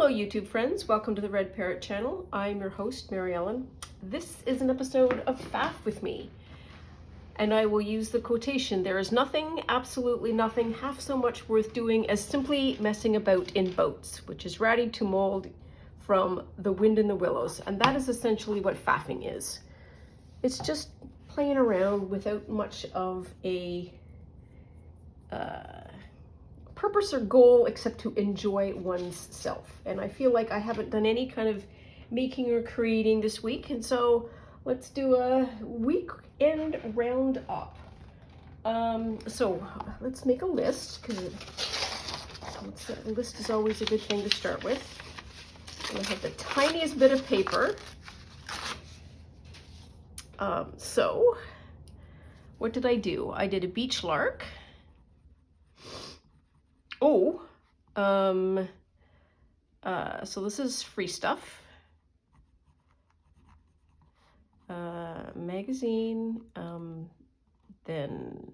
Hello YouTube friends, welcome to the Red Parrot channel. I'm your host, Mary Ellen. This is an episode of Faff with me, and I will use the quotation, "There is nothing, absolutely nothing, half so much worth doing as simply messing about in boats," which is ready to mold from The Wind in the Willows. And that is essentially what faffing is. It's just playing around without much of a purpose or goal except to enjoy one's self. And I feel like I haven't done any kind of making or creating this week, and so let's do a weekend roundup. So let's make a list, because a list is always a good thing to start with. And I have the tiniest bit of paper. So what did I do? I did a beach lark. So this is free stuff. Magazine, then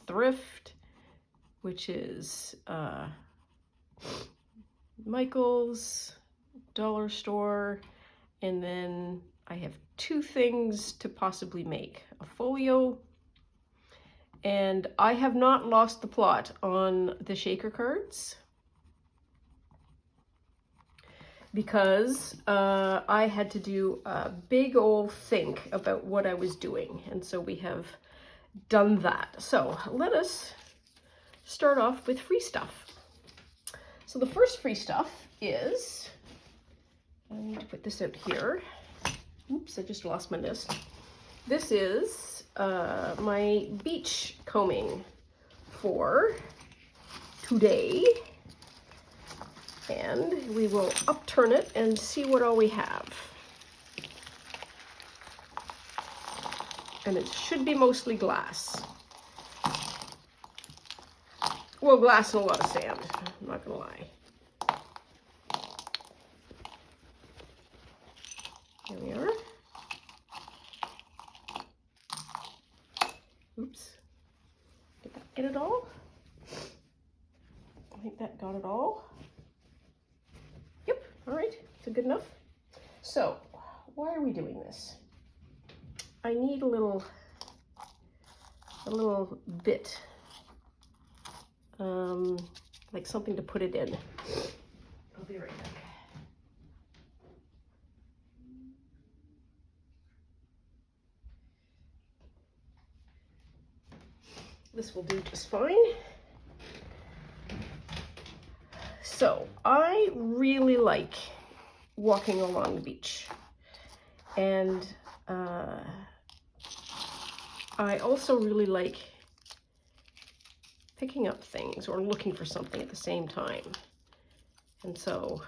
thrift, which is Michael's, dollar store, and then I have two things to possibly make: a folio, and I have not lost the plot on the shaker cards, because I had to do a big old think about what I was doing, and so we have done that. So let us start off with free stuff. So the first free stuff is, I need to put this out here. Oops, I just lost my list. This is my beach combing for today. And we will upturn it and see what all we have. And it should be mostly glass. Well, glass and a lot of sand, I'm not gonna lie. Here we are. Oops. Did that get it all? I think that got it all. All right, so good enough. So why are we doing this? I need a little bit, like something to put it in. I'll be right back. This will do just fine. So I really like walking along the beach, and I also really like picking up things or looking for something at the same time. And so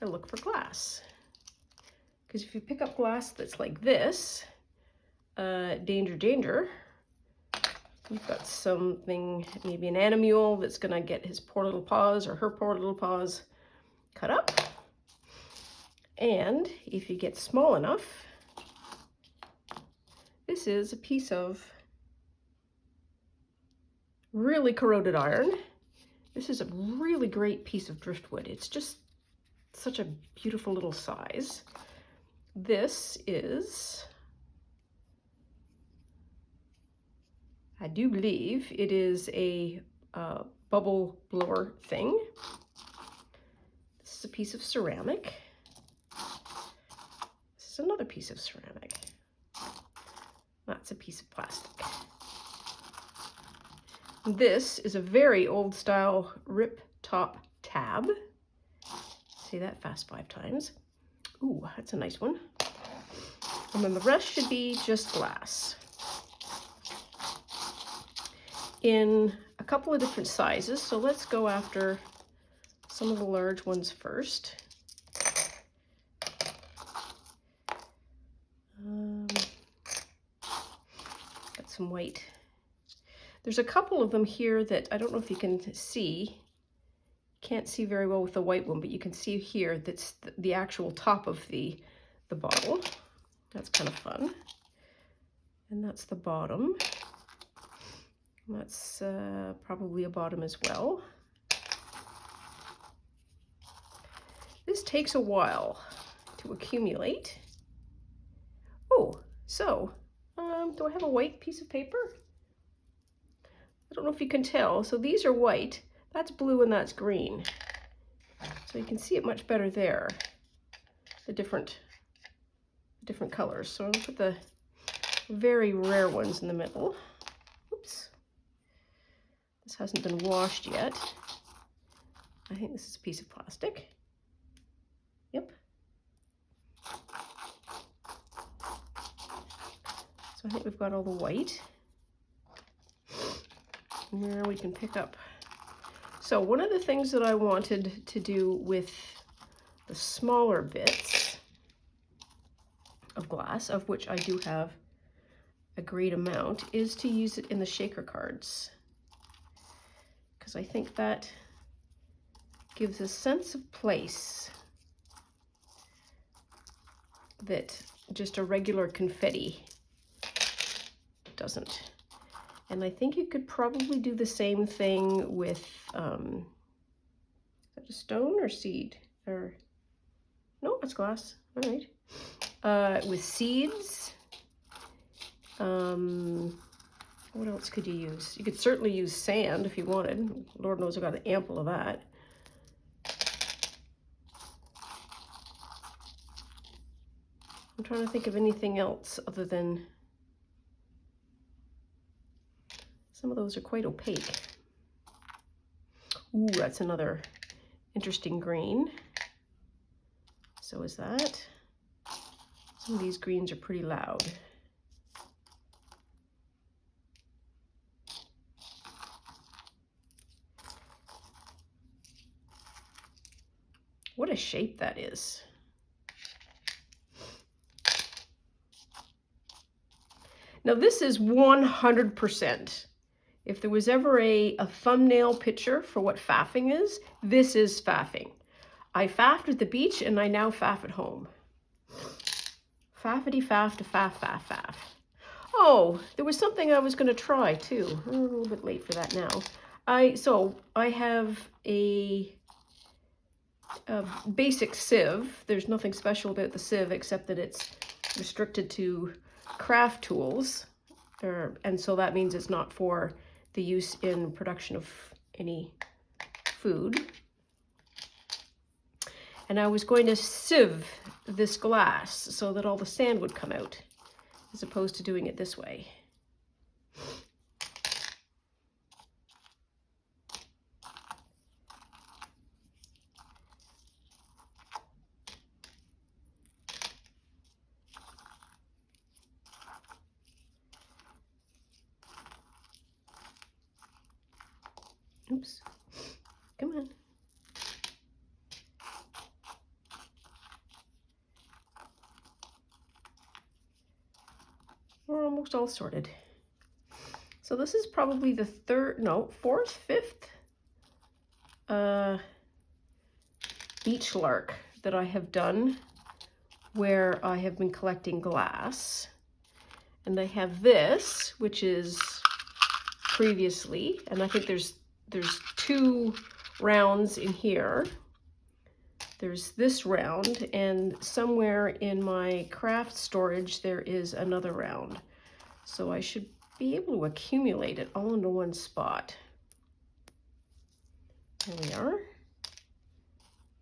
I look for glass, because if you pick up glass that's like this, danger, danger. You've got something, maybe an animal that's gonna get his poor little paws or her poor little paws cut up. And if you get small enough, this is a piece of really corroded iron. This is a really great piece of driftwood. It's just such a beautiful little size. This is, I do believe it is a bubble blower thing. This is a piece of ceramic. This is another piece of ceramic. That's a piece of plastic. This is a very old style rip top tab. Say that fast 5 times. Ooh, that's a nice one. And then the rest should be just glass, in a couple of different sizes. So let's go after some of the large ones first. Got some white. There's a couple of them here that I don't know if you can see. Can't see very well with the white one, but you can see here that's the actual top of the bottle. That's kind of fun. And that's the bottom. That's probably a bottom as well. this takes a while to accumulate. Oh, so, do I have a white piece of paper? I don't know if you can tell. So these are white, that's blue, and that's green. So you can see it much better there, the different colors. So I'll put the very rare ones in the middle. Oops. This hasn't been washed yet. I think this is a piece of plastic. Yep. So I think we've got all the white. Now we can pick up. So one of the things that I wanted to do with the smaller bits of glass, of which I do have a great amount, is to use it in the shaker cards. Because I think that gives a sense of place that just a regular confetti doesn't. And I think you could probably do the same thing with, is that a stone or seed? Or, no, it's glass, all right. With seeds, what else could you use? You could certainly use sand if you wanted. Lord knows I've got an ample of that. I'm trying to think of anything else other than, some of those are quite opaque. Ooh, that's another interesting green. So is that. Some of these greens are pretty loud. What a shape that is. Now this is 100%. If there was ever a thumbnail picture for what faffing is, this is faffing. I faffed at the beach and I now faff at home. Faffity faff to faff, faff, faff. Oh, there was something I was going to try too. I'm a little bit late for that now. So I have a basic sieve. There's nothing special about the sieve except that it's restricted to craft tools. And so that means it's not for the use in production of any food. And I was going to sieve this glass so that all the sand would come out, as opposed to doing it this way. Oops, come on. We're almost all sorted. So this is probably the fourth, fifth beach lark that I have done where I have been collecting glass. And I have this, which is previously, and I think there's 2 rounds in here. There's this round, and somewhere in my craft storage there is another round. So I should be able to accumulate it all into one spot. There we are.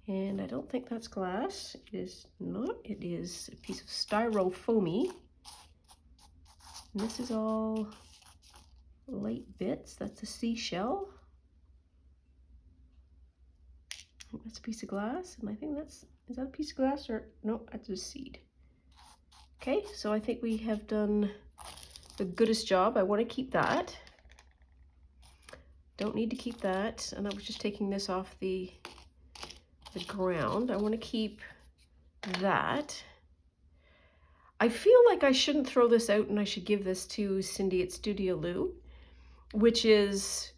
And I don't think that's glass. It is not. It is a piece of styrofoamy. And this is all light bits. That's a seashell. That's a piece of glass, and I think is that a piece of glass or no, that's a seed. Okay, so I think we have done the goodest job. I want to keep that. Don't need to keep that, and I was just taking this off the ground. I want to keep that. I feel like I shouldn't throw this out and I should give this to Cindy at Studio Lou, which is,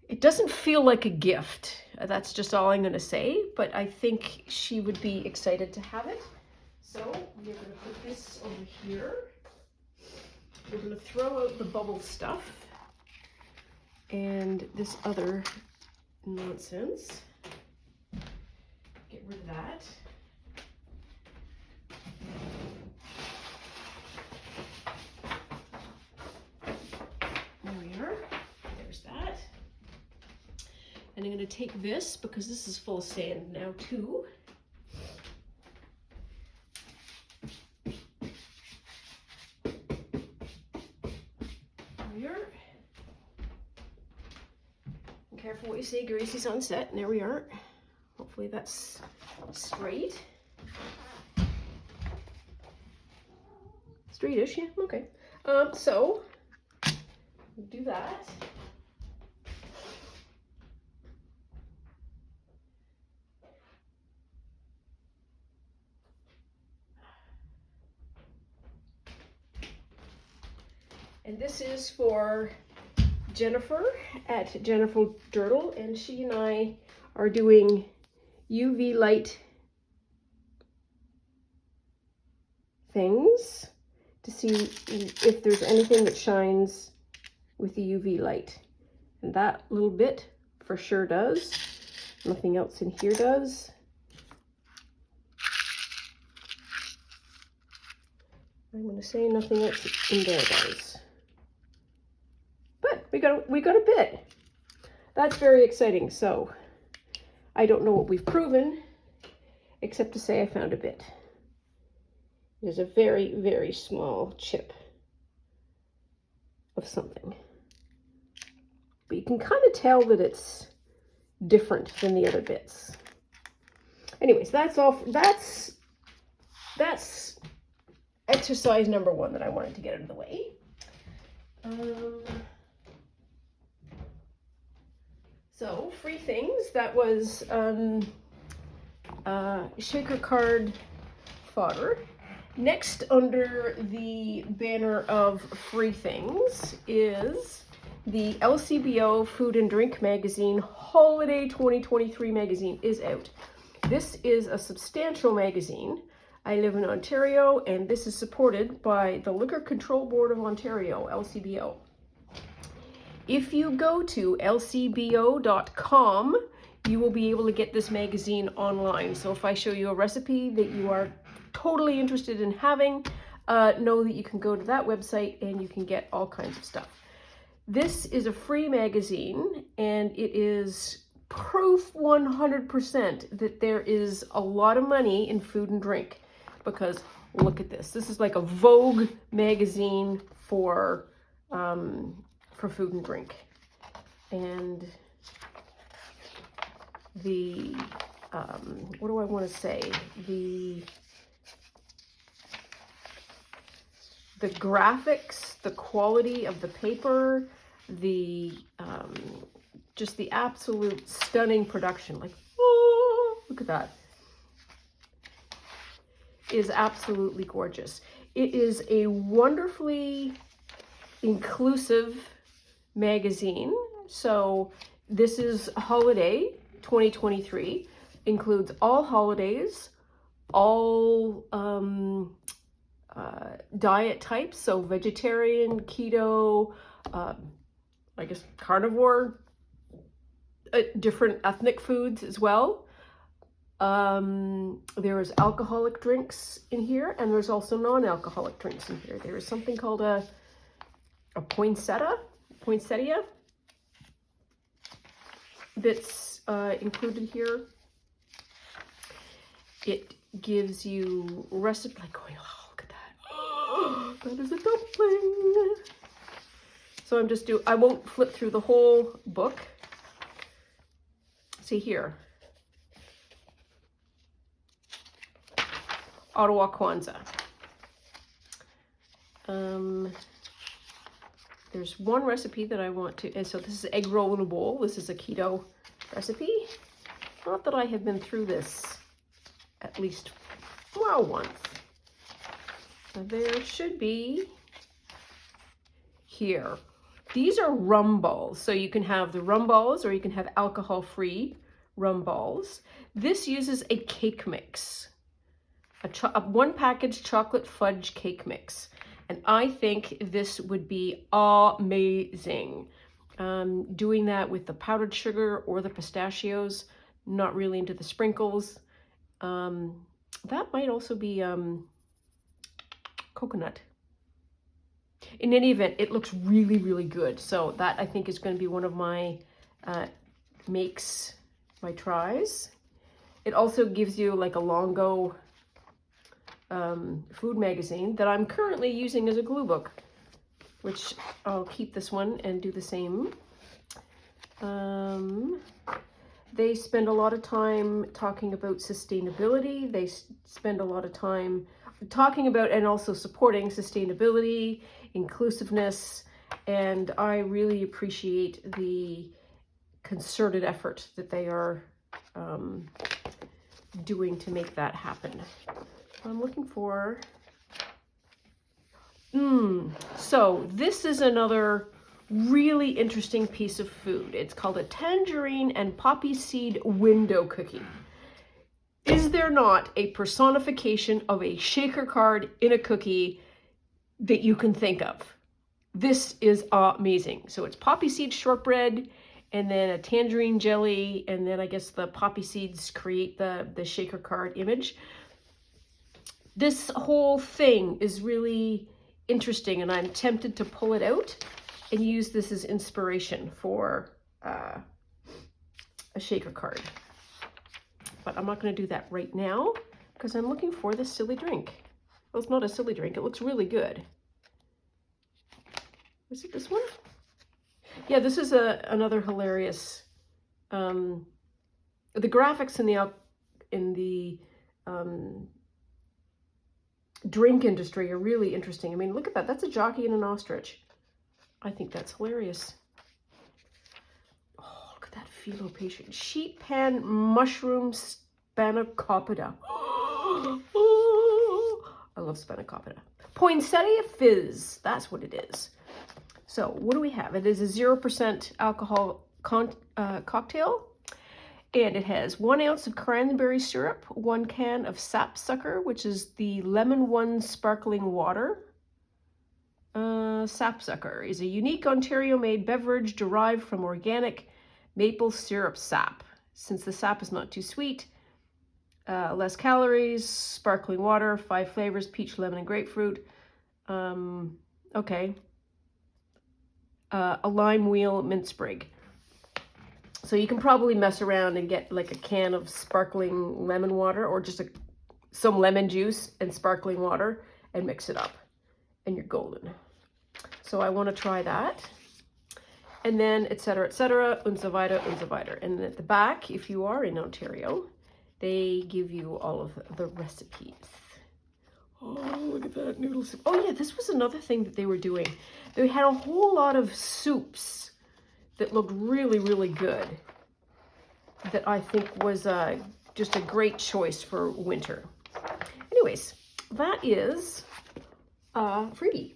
it doesn't feel like a gift. That's just all I'm going to say, but I think she would be excited to have it. So we're going to put this over here. We're going to throw out the bubble stuff and this other nonsense. with that. There we are. There's that. And I'm going to take this, because this is full of sand now too. There. Be careful what you say, Gracie's on set. And there we are. Hopefully that's straight. Straightish, yeah, okay. So do that. And this is for Jennifer at Jennifer Dirtle, and she and I are doing UV light things to see if there's anything that shines with the UV light. And that little bit for sure does. Nothing else in here does. I'm going to say nothing else in there does. But we got a bit. That's very exciting. So I don't know what we've proven, except to say I found a bit. It is a very, very small chip of something. But you can kind of tell that it's different than the other bits. Anyways, that's all. That's exercise number 1 that I wanted to get out of the way. So free things. That was shaker card fodder. Next, under the banner of free things, is the LCBO Food and Drink Magazine Holiday 2023 magazine is out. This is a substantial magazine. I live in Ontario, and this is supported by the Liquor Control Board of Ontario, LCBO. If you go to lcbo.com, you will be able to get this magazine online. So if I show you a recipe that you are totally interested in having, know that you can go to that website and you can get all kinds of stuff. This is a free magazine, and it is proof 100% that there is a lot of money in food and drink, because look at this. This is like a Vogue magazine for food and drink. And the, what do I want to say? The graphics, the quality of the paper, the just the absolute stunning production, like, oh, look at that, is absolutely gorgeous. It is a wonderfully inclusive magazine. So this is Holiday 2023, includes all holidays, all diet types, so vegetarian, keto, I guess carnivore, different ethnic foods as well. There is alcoholic drinks in here, and there's also non-alcoholic drinks in here. There is something called a poinsettia that's included here. It gives you recipe, like going, oh, look at that. Oh, that is a dumpling. So I won't flip through the whole book. See here. Ottawa Kwanzaa. There's one recipe that I want to, and so this is egg roll in a bowl. This is a keto recipe. Not that I have been through this at least, well, once. There should be here. These are rum balls. So you can have the rum balls, or you can have alcohol-free rum balls. This uses a cake mix, a one package chocolate fudge cake mix. And I think this would be amazing. Doing that with the powdered sugar or the pistachios, not really into the sprinkles. That might also be coconut. In any event, it looks really, really good. So that I think is going to be one of my my tries. It also gives you like a Longo food magazine that I'm currently using as a glue book, which I'll keep this one and do the same. They spend a lot of time talking about sustainability. They spend a lot of time talking about and also supporting sustainability, inclusiveness, and I really appreciate the concerted effort that they are doing to make that happen. I'm looking for... So this is another really interesting piece of food. It's called a tangerine and poppy seed window cookie. Is there not a personification of a shaker card in a cookie that you can think of? This is amazing. So it's poppy seed shortbread, and then a tangerine jelly, and then I guess the poppy seeds create the shaker card image. This whole thing is really interesting, and I'm tempted to pull it out and use this as inspiration for a shaker card. But I'm not going to do that right now because I'm looking for this silly drink. Well, it's not a silly drink. It looks really good. Is it this one? Yeah, this is another hilarious. The graphics in the drink industry are really interesting. I mean, look at that. That's a jockey and an ostrich. I think that's hilarious. Oh, look at that phyllo patient. Sheet pan mushroom spanakopita. I love spanakopita. Poinsettia fizz. That's what it is. So what do we have? It is a 0% alcohol cocktail. And it has 1 ounce of cranberry syrup, 1 can of sapsucker, which is the lemon one sparkling water. Sapsucker is a unique Ontario-made beverage derived from organic maple syrup sap. Since the sap is not too sweet, less calories, sparkling water, 5 flavors, peach, lemon, and grapefruit. Okay. A lime wheel mint sprig. So you can probably mess around and get like a can of sparkling lemon water or just some lemon juice and sparkling water and mix it up and you're golden. So I want to try that. And then et cetera, und so weiter, und so weiter. And then at the back, if you are in Ontario, they give you all of the recipes. Oh, look at that noodle soup. Oh yeah, this was another thing that they were doing. They had a whole lot of soups that looked really, really good that I think was just a great choice for winter. Anyways, that is freebie.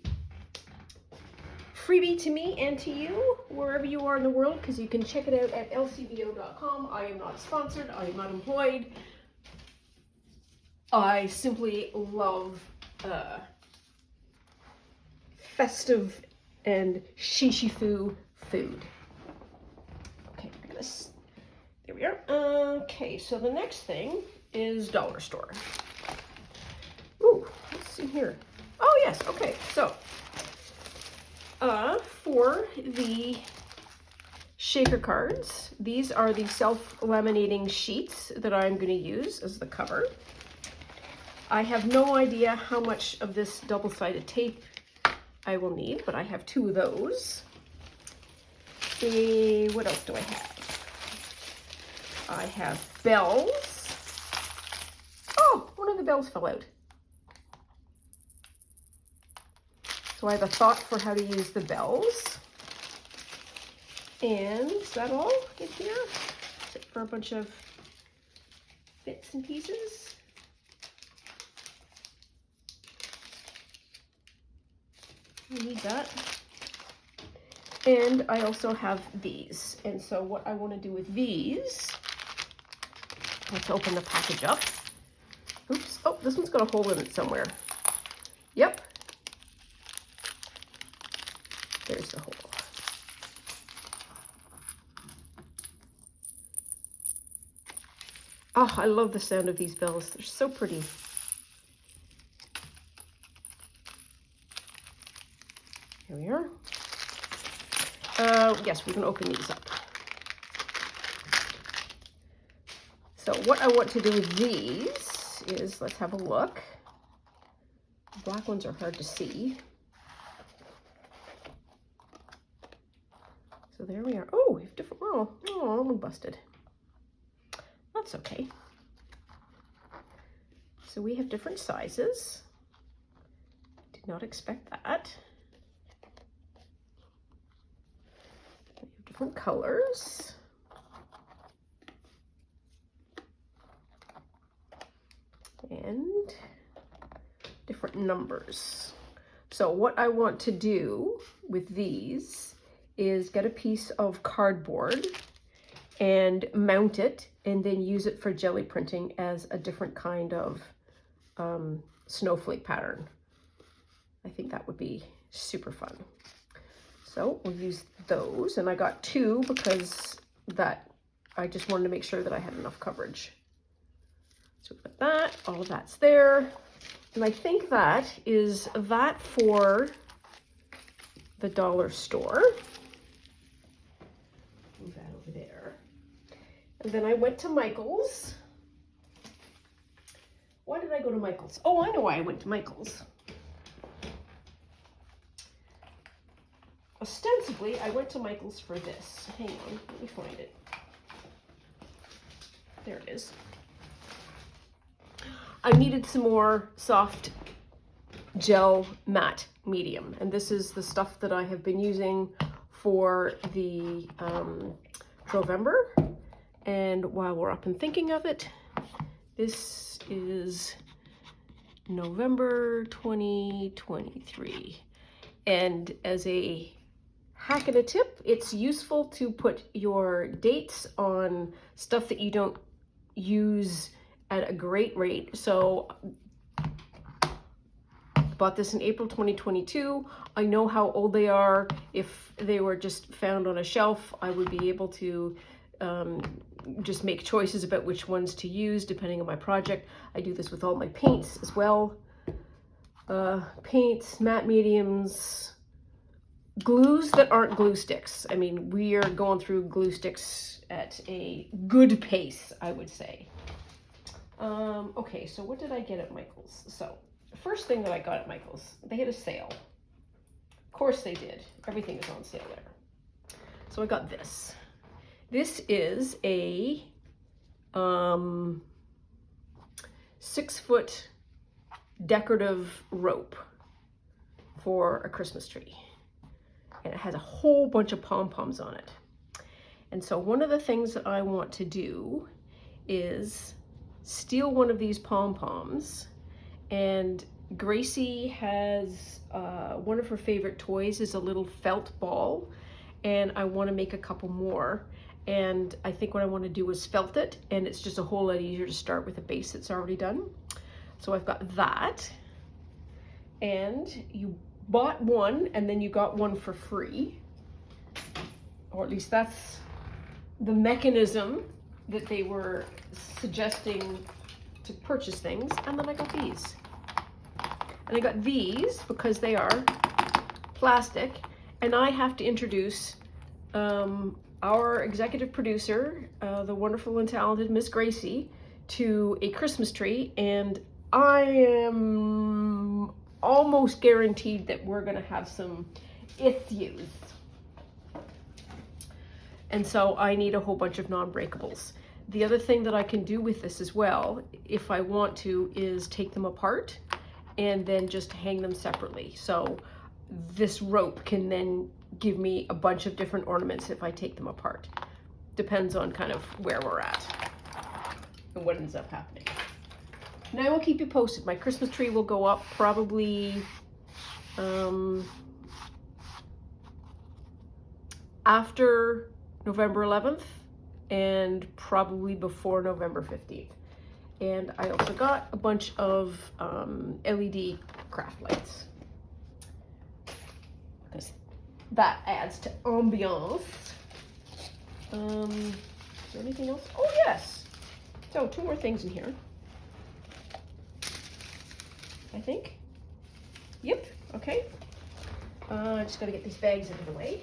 Freebie to me and to you, wherever you are in the world, because you can check it out at lcbo.com. I am not sponsored. I am not employed. I simply love festive and shishifu food. Okay, there we are. Okay, so the next thing is dollar store. Ooh, what's in here? Oh yes, okay, so for the shaker cards, these are the self-laminating sheets that I'm going to use as the cover. I have no idea how much of this double-sided tape I will need, but I have 2 of those. What else do I have? I have bells. Oh, one of the bells fell out. So I have a thought for how to use the bells. And is that all in here? Except for a bunch of bits and pieces. I need that. And I also have these. And so what I want to do with these, let's open the package up. Oops, oh, this one's got a hole in it somewhere. Yep. There's the hole. Oh, I love the sound of these bells. They're so pretty. Here we are. Yes, we can open these up. So what I want to do with these is, let's have a look. The black ones are hard to see. So there we are. Oh, we have different, oh, that one busted. That's okay. So we have different sizes. Did not expect that. We have different colors. And different numbers. So what I want to do with these is get a piece of cardboard and mount it and then use it for jelly printing as a different kind of snowflake pattern. I think that would be super fun. So we'll use those, and I got two because that I just wanted to make sure that I had enough coverage. So we've got that, all of that's there. And I think that is that for the dollar store. Move that over there. And then I went to Michael's. Why did I go to Michael's? Oh, I know why I went to Michael's. Ostensibly, I went to Michael's for this. Hang on, let me find it. There it is. I needed some more soft gel matte medium, and this is the stuff that I have been using for the November. And while we're up and thinking of it, this is November 2023. And as a hack and a tip, it's useful to put your dates on stuff that you don't use at a great rate. So I bought this in April 2022. I know how old they are. If they were just found on a shelf, I would be able to just make choices about which ones to use depending on my project. I do this with all my paints as well. Paints, matte mediums, glues that aren't glue sticks. I mean, we are going through glue sticks at a good pace, I would say. Okay, so what did I get at Michael's? So the first thing that I got at Michael's, they had a sale. Of course they did. Everything is on sale there. So I got this. This is a 6-foot decorative rope for a Christmas tree. And it has a whole bunch of pom-poms on it. And so one of the things that I want to do is steal one of these pom-poms, and Gracie has one of her favorite toys is a little felt ball, and I want to make a couple more. And I think what I want to do is felt it, and it's just a whole lot easier to start with a base that's already done. So I've got that, and you bought one and then you got one for free, or at least that's the mechanism that they were suggesting to purchase things. And then I got these, and I got these because they are plastic, and I have to introduce our executive producer, the wonderful and talented Miss Gracie, to a Christmas tree, and I am almost guaranteed that we're going to have some issues. And so I need a whole bunch of non-breakables. The other thing that I can do with this as well, if I want to, is take them apart and then just hang them separately. So this rope can then give me a bunch of different ornaments if I take them apart. Depends on kind of where we're at and what ends up happening. And I will keep you posted. My Christmas tree will go up probably after November 11th and probably before November 15th. And I also got a bunch of LED craft lights, because that adds to ambiance. Is there anything else? Oh yes, So 2 more things in here, I think. Yep, okay. Just gotta get these bags out of the way.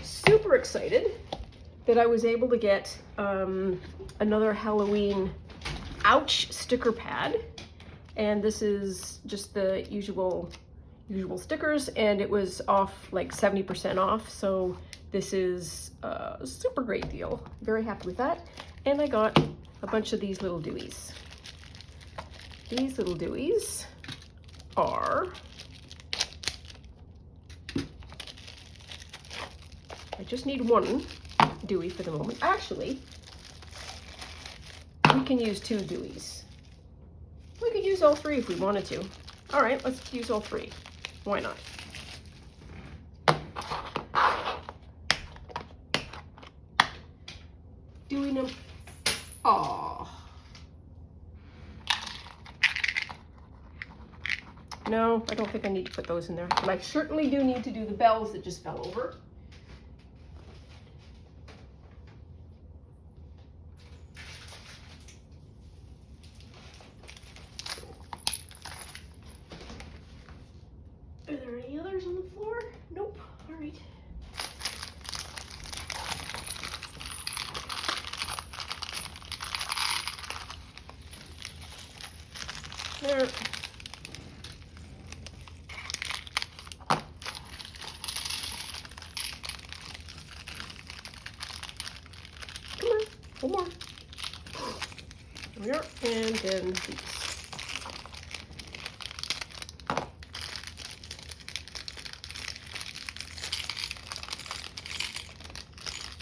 Super excited that I was able to get another Halloween ouch sticker pad, and this is just the usual stickers, and it was off like 70% off, so this is a super great deal. Very happy with that. And I got a bunch of these little Deweys. These little Deweys are, I just need one Dewey for the moment. Actually, we can use 2 Deweys. We could use all 3 if we wanted to. All right, let's use all 3. Why not? Dewey number, aw. No, I don't think I need to put those in there. But I certainly do need to do the bells that just fell over. Are there any others on the floor? Nope. All right. There. Come on, one more. There we are. And then these.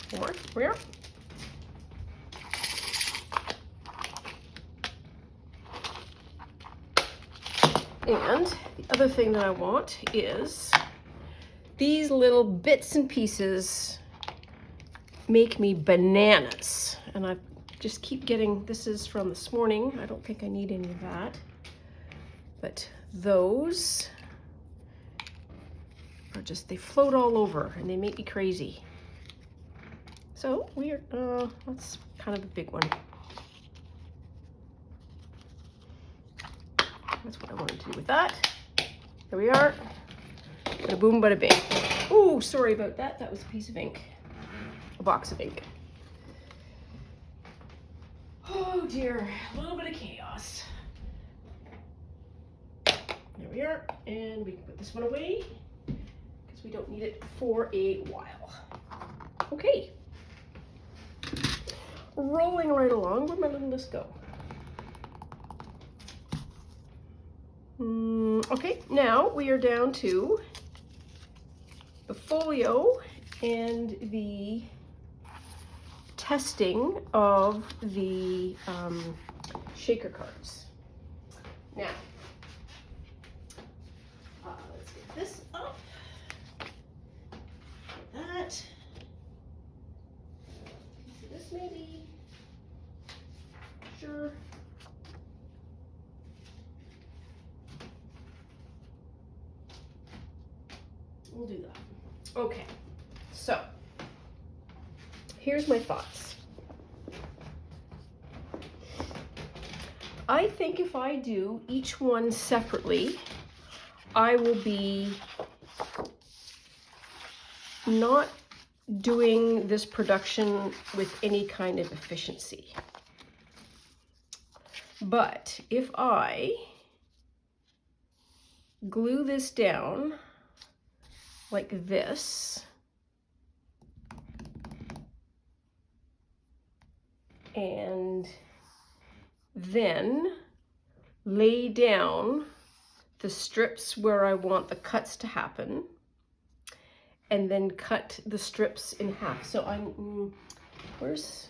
One more. Here we are. And the other thing that I want is these little bits and pieces make me bananas. And I just keep getting, this is from this morning. I don't think I need any of that. But those are just, they float all over and they make me crazy. So that's kind of a big one. That's what I wanted to do with that. There we are. Bada boom, bada bing. Ooh, sorry about that. That was a piece of ink. A box of ink. Oh dear, a little bit of chaos. There we are. And we can put this one away because we don't need it for a while. Okay. Rolling right along. Where'd my little list go? Okay, now we are down to the folio and the testing of the shaker cards. Now, let's get this up. That. See this maybe? Sure. We'll do that. Okay, so here's my thoughts. I think if I do each one separately, I will be not doing this production with any kind of efficiency. But if I glue this down like this, and then lay down the strips where I want the cuts to happen, and then cut the strips in half. So I'm, where's,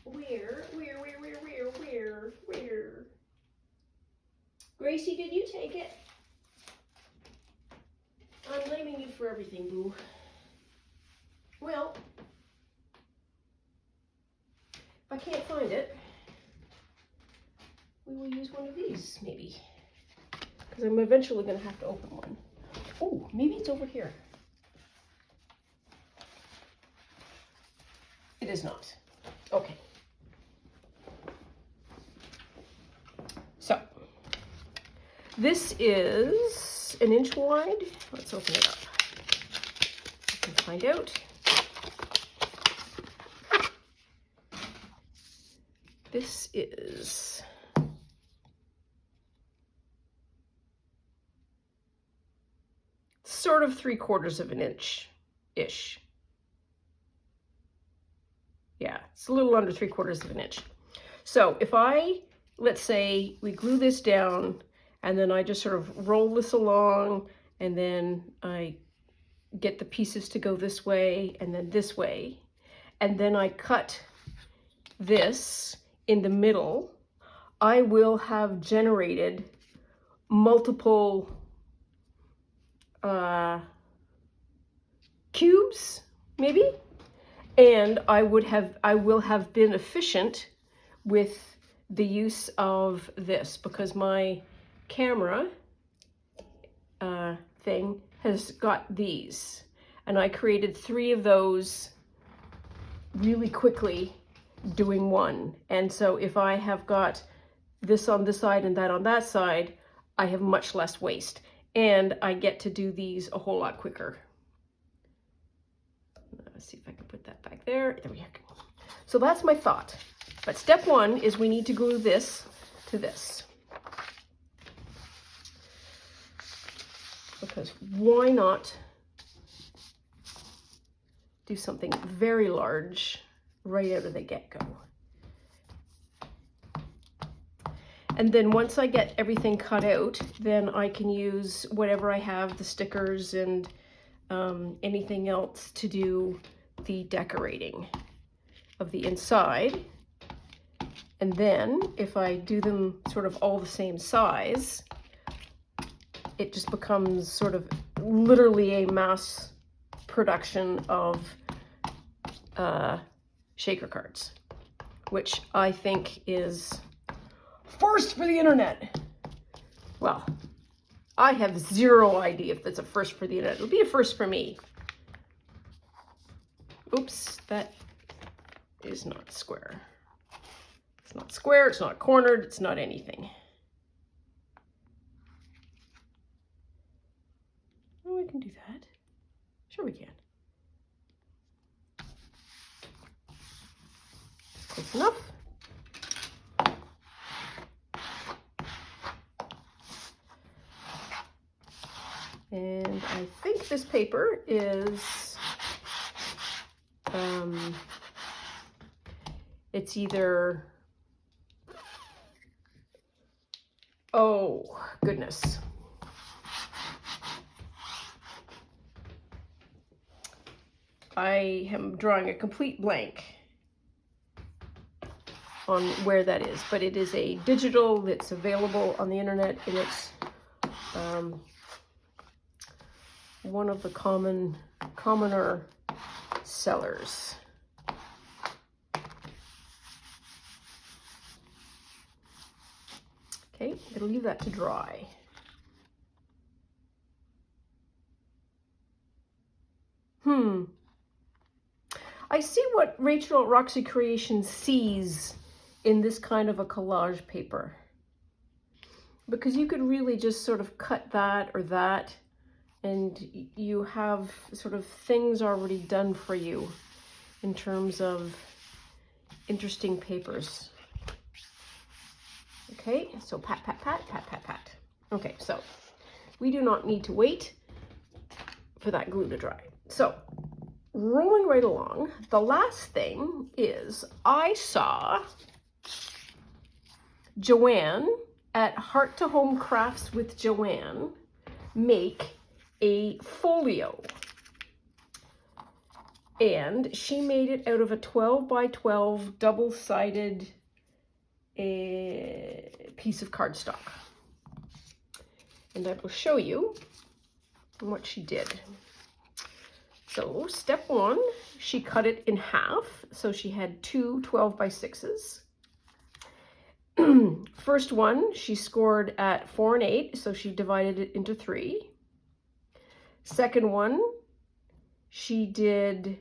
where? Gracie, did you take it? I'm blaming you for everything, boo. Well, if I can't find it, we will use one of these, maybe. Because I'm eventually going to have to open one. Oh, maybe it's over here. It is not. Okay. So, this is an inch wide. Let's open it up. We can find out. This is sort of 3/4 of an inch-ish. Yeah, it's a little under 3/4 of an inch. So if let's say we glue this down and then I just sort of roll this along and then I get the pieces to go this way and then this way, and then I cut this in the middle, I will have generated multiple cubes, maybe, and I will have been efficient with the use of this, because my camera thing has got these, and I created 3 of those really quickly doing one. And so if I have got this on this side and that on that side, I have much less waste, and I get to do these a whole lot quicker. Let's see if I can put that back there. There we go. So that's my thought. But step 1 is we need to glue this to this. Because why not do something very large right out of the get-go? And then once I get everything cut out, then I can use whatever I have, the stickers and anything else to do the decorating of the inside. And then if I do them sort of all the same size, it just becomes sort of literally a mass production of shaker cards, which I think is first for the internet. Well, I have zero idea if that's a first for the internet. It'll be a first for me. Oops, that is not square. It's not square, it's not cornered, it's not anything. Oh, we can do that. Sure we can. Close enough. And I think this paper is, it's either, oh goodness. I am drawing a complete blank on where that is, but it is a digital that's available on the internet, and it's one of the commoner sellers. Okay, I'll leave that to dry. I see what Rachel at Roxy Creations sees in this kind of a collage paper, because you could really just sort of cut that or that, and you have sort of things already done for you in terms of interesting papers. Okay, so pat, pat, pat, pat, pat, pat. Okay, so we do not need to wait for that glue to dry. So rolling right along, the last thing is I saw Joanne at Heart to Home Crafts with Joanne make a folio, and she made it out of a 12 by 12 double-sided piece of cardstock, and I will show you what she did. So step 1, she cut it in half, so she had two 12 by 6s. First one, she scored at 4 and 8, so she divided it into 3. Second one, she did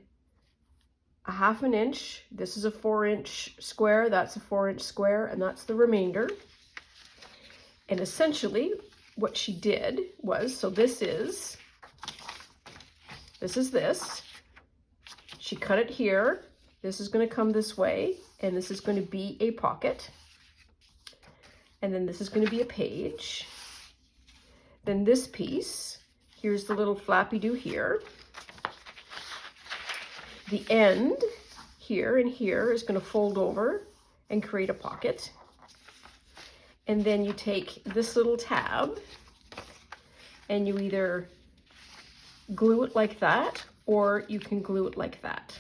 a 1/2 inch. This is a 4-inch square, that's a 4-inch square, and that's the remainder. And essentially what she did was, so this is this. She cut it here. This is going to come this way, and this is going to be a pocket. And then this is going to be a page. Then this piece, here's the little flappy-do here. The end here and here is going to fold over and create a pocket. And then you take this little tab and you either glue it like that, or you can glue it like that.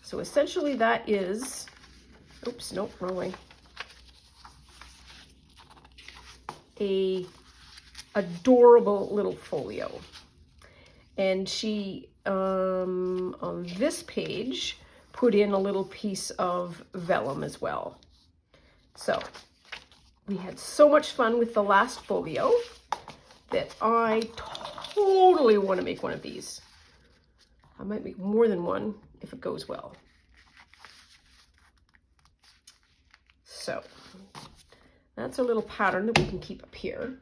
So essentially that is, oops, nope, wrong way. A adorable little folio. And she, on this page, put in a little piece of vellum as well. So we had so much fun with the last folio that I totally want to make one of these. I might make more than one if it goes well. So that's a little pattern that we can keep up here.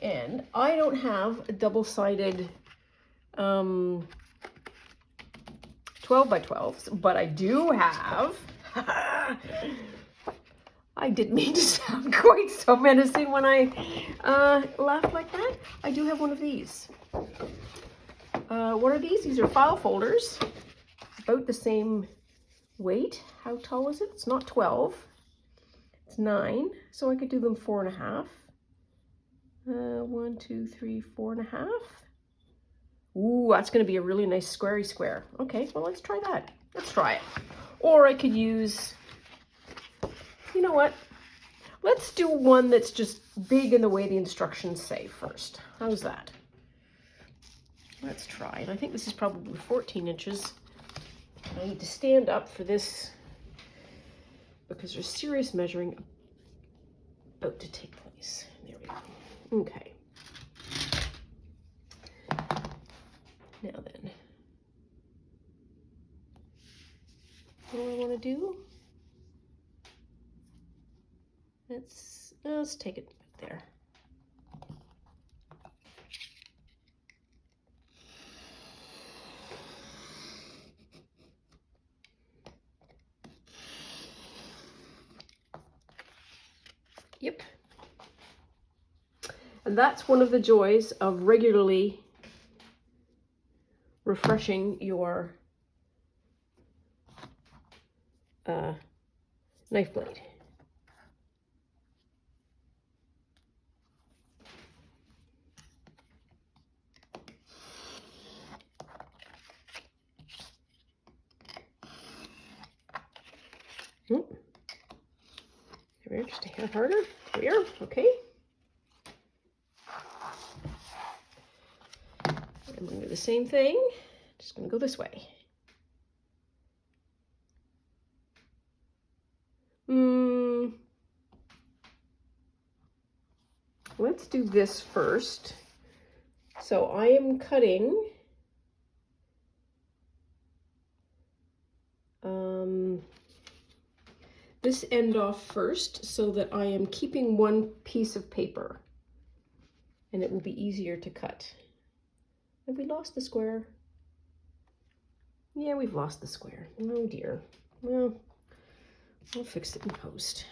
And I don't have a double-sided 12 by 12s, but I do have, I didn't mean to sound quite so menacing when I laughed like that. I do have one of these. What are these? These are file folders, about the same weight. How tall is it? It's not 12, it's 9, so I could do them 4.5. 1, 2, 3, 4.5. Ooh, that's going to be a really nice squarey square. Okay, well, let's try that. Let's try it. Or I could use, you know what? Let's do one that's just big in the way the instructions say first. How's that? Let's try. And I think this is probably 14 inches. I need to stand up for this because there's serious measuring about to take place. There we go. Okay. Now then, what do I want to do? Let's take it there. Yep. And that's one of the joys of regularly refreshing your knife blade. There we are, just a hair harder. There we are, okay. I'm going to do the same thing, just going to go this way. Let's do this first. So I am cutting this end off first so that I am keeping one piece of paper and it will be easier to cut. Have we lost the square? Yeah, we've lost the square. Oh dear. Well, I'll fix it in post.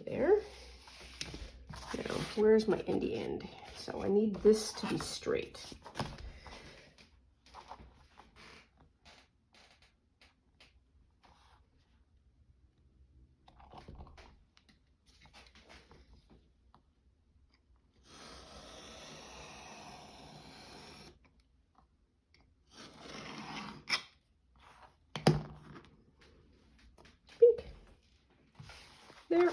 There. Now, where's my endy end? So I need this to be straight. There.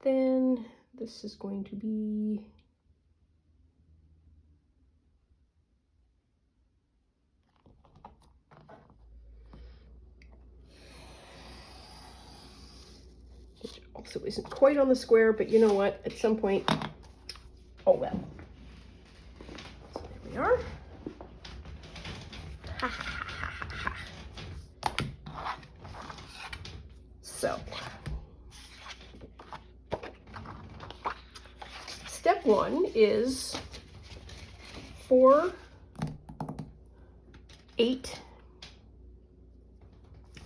Then This is going to be which also isn't quite on the square, but you know what? At some point, oh well. So there we are. So, step one is 4, 8,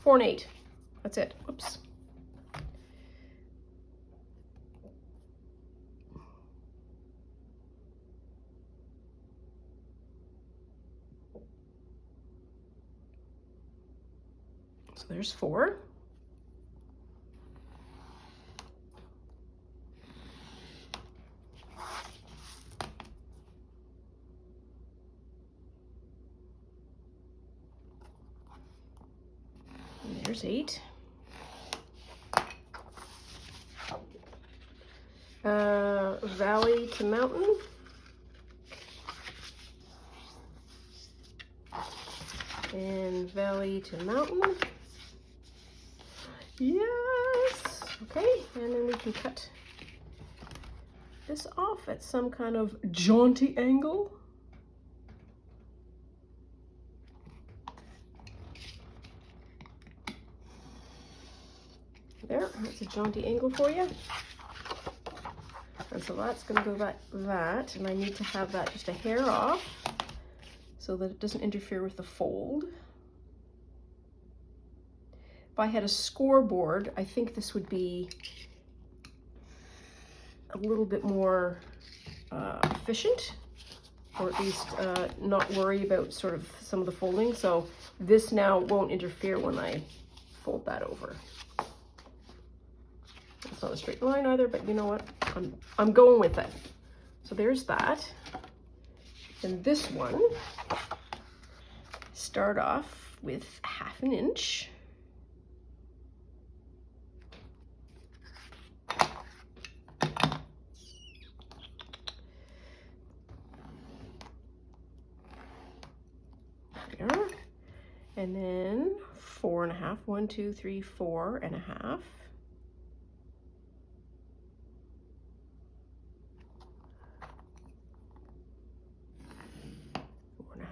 4 and 8. That's it. Oops. So there's 4. And there's 8. Valley to mountain. And valley to mountain. Yes! Okay, and then we can cut this off at some kind of jaunty angle. There, that's a jaunty angle for you. And so that's going to go like that, and I need to have that just a hair off so that it doesn't interfere with the fold. If I had a scoreboard, I think this would be a little bit more efficient, or at least not worry about sort of some of the folding. So this now won't interfere when I fold that over. It's not a straight line either, but you know what? I'm going with it. So there's that. And this one, start off with 1/2 inch. There. And then 4.5. 1, 2, 3, 4.5.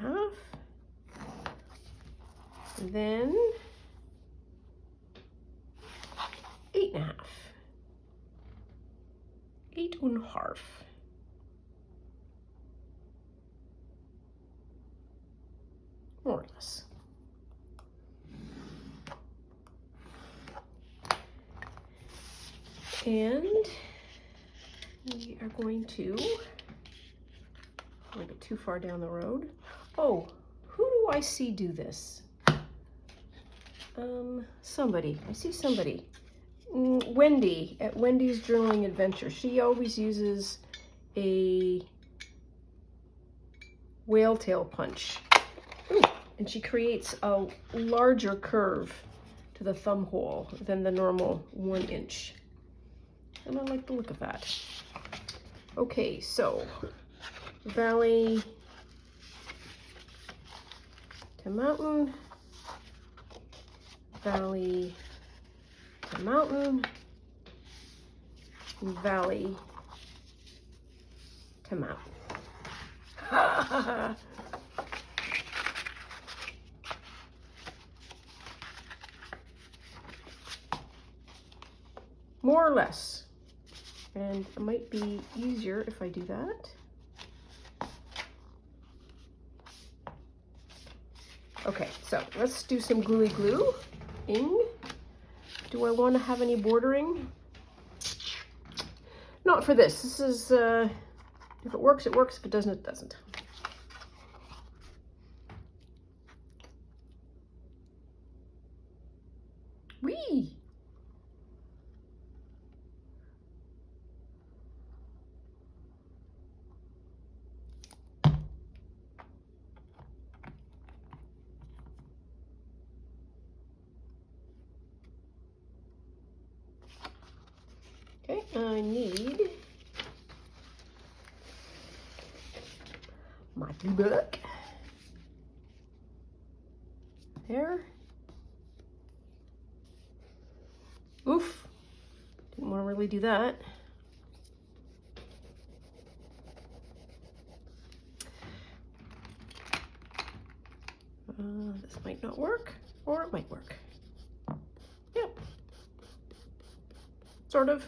4.5. Then 8.5. 8.5. More or less. And we are going to, a bit too far down the road. Oh, who do I see do this? Somebody. I see somebody. Wendy at Wendy's Journaling Adventure. She always uses a whale tail punch. Ooh, and she creates a larger curve to the thumb hole than the normal 1 inch. And I like the look of that. Okay, so valley to mountain, valley to mountain, valley to mountain. More or less. And it might be easier if I do that. Okay, so let's do some gluey glue-ing. Do I want to have any bordering? Not for this. This is, if it works, it works. If it doesn't, it doesn't. Whee! Okay, I need Look. There. Oof. Didn't want to really do that. This might not work, or it might work. Yep. Sort of.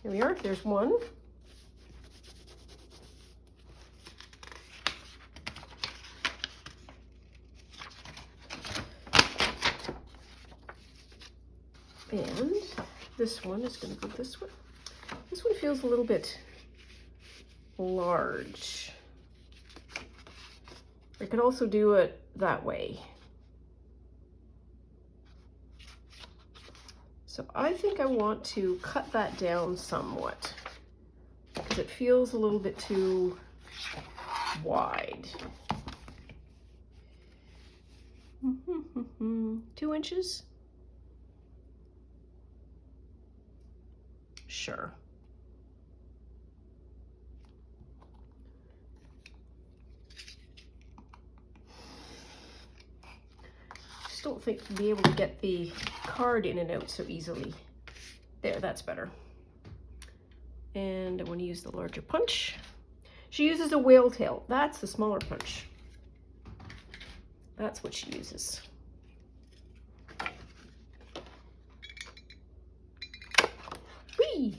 Here we are, there's one. And this one is going to go this way. This one feels a little bit large. I could also do it that way. So I think I want to cut that down somewhat because it feels a little bit too wide. 2 inches? Sure. Just don't think you'll be able to get the card in and out so easily. There, that's better. And I want to use the larger punch. She uses a whale tail. That's the smaller punch. That's what she uses. Whee!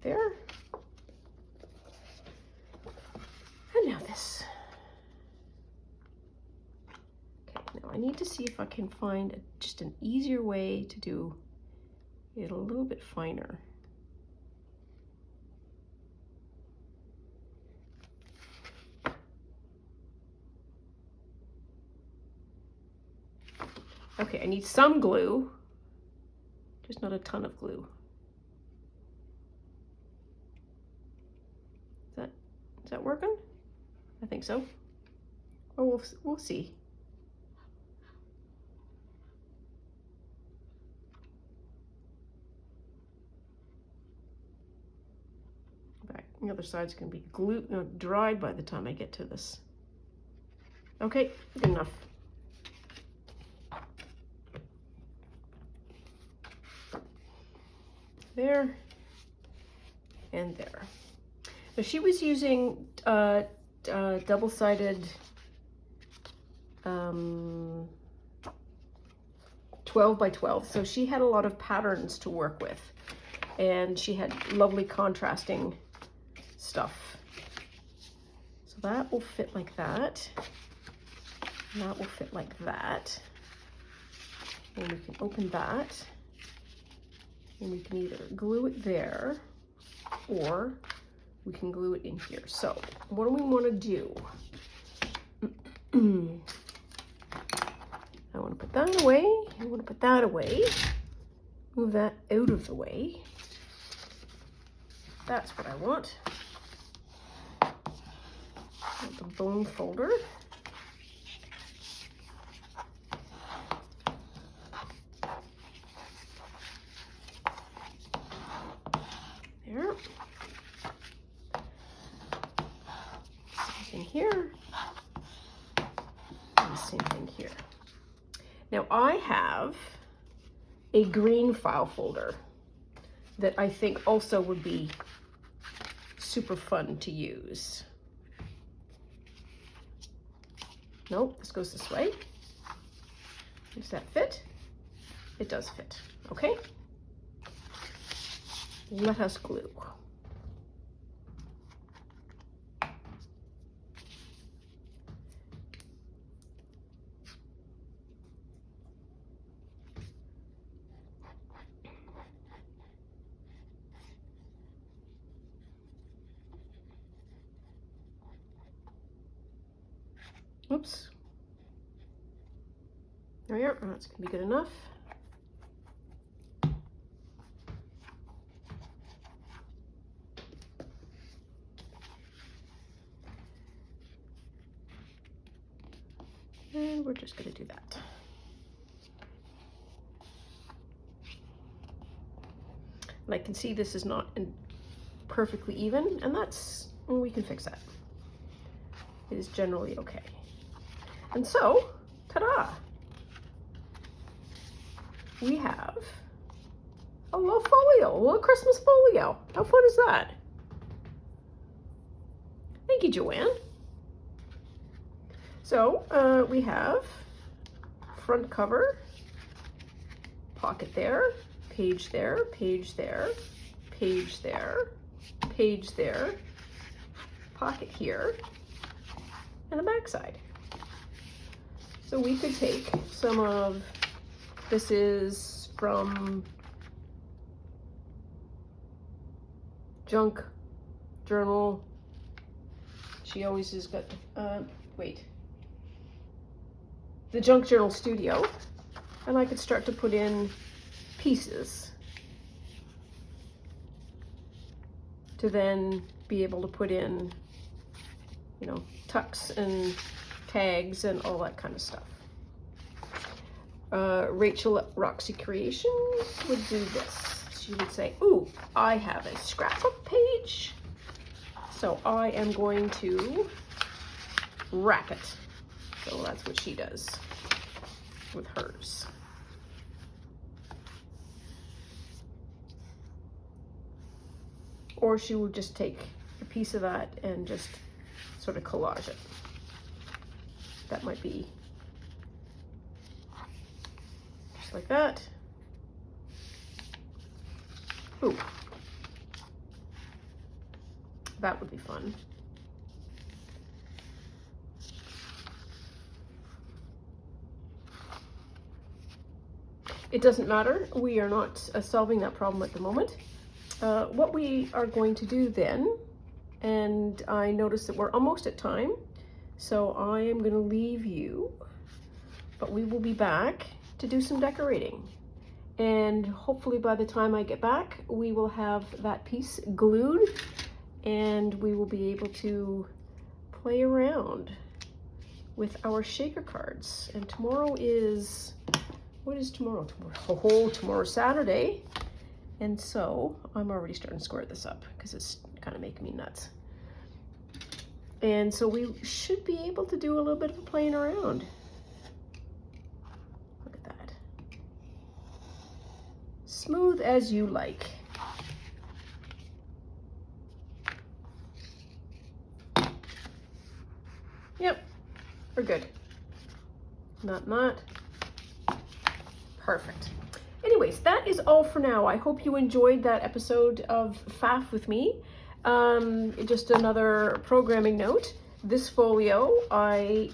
There. And now this. Okay, now I need to see if I can find just an easier way to do it a little bit finer. Okay, I need some glue, just not a ton of glue. Is that working? I think so. Oh, we'll see. Right, the other side's gonna be dried by the time I get to this. Okay, good enough. There and there. Now she was using double-sided 12 by 12, so she had a lot of patterns to work with, and she had lovely contrasting stuff. So that will fit like that, and that will fit like that, and we can open that. And we can either glue it there or we can glue it in here. So what do we want to do? I want to put that away. I want to put that away. Move that out of the way. That's what I want. The bone folder. There. Same thing here. And the same thing here. Now I have a green file folder that I think also would be super fun to use. Nope, this goes this way. Does that fit? It does fit. Okay. Let us glue. Oops. There we are. That's going to be good enough. just going to do that. And I can see this is not perfectly even, and we can fix that. It is generally okay. And so, ta-da! We have a little folio, a little Christmas folio. How fun is that? Thank you, Joanne. So we have front cover, pocket there, page there, page there, page there, page there, pocket here, and a back side. So we could take some of, this is from Junk Journal. She always has got, the Junk Journal Studio. And I could start to put in pieces to then be able to put in, you know, tucks and tags and all that kind of stuff. Rachel at Roxy Creations would do this. She would say, ooh, I have a scrapbook page, so I am going to wrap it. So that's what she does with hers. Or she would just take a piece of that and just sort of collage it. That might be just like that. Ooh. That would be fun. It doesn't matter. We are not solving that problem at the moment. What we are going to do then, and I notice that we're almost at time, so I am going to leave you, but we will be back to do some decorating. And hopefully by the time I get back, we will have that piece glued and we will be able to play around with our shaker cards. And tomorrow is, what is tomorrow? Tomorrow's Saturday. And so I'm already starting to square this up because it's kind of making me nuts. And so we should be able to do a little bit of playing around. Look at that. Smooth as you like. Yep, we're good. Not. Perfect. Anyways, that is all for now. I hope you enjoyed that episode of Faff with me. Just another programming note. This folio, I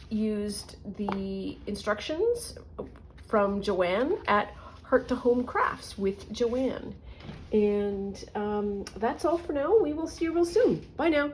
used the instructions from Joanne at Heart to Home Crafts with Joanne. And that's all for now. We will see you real soon. Bye now.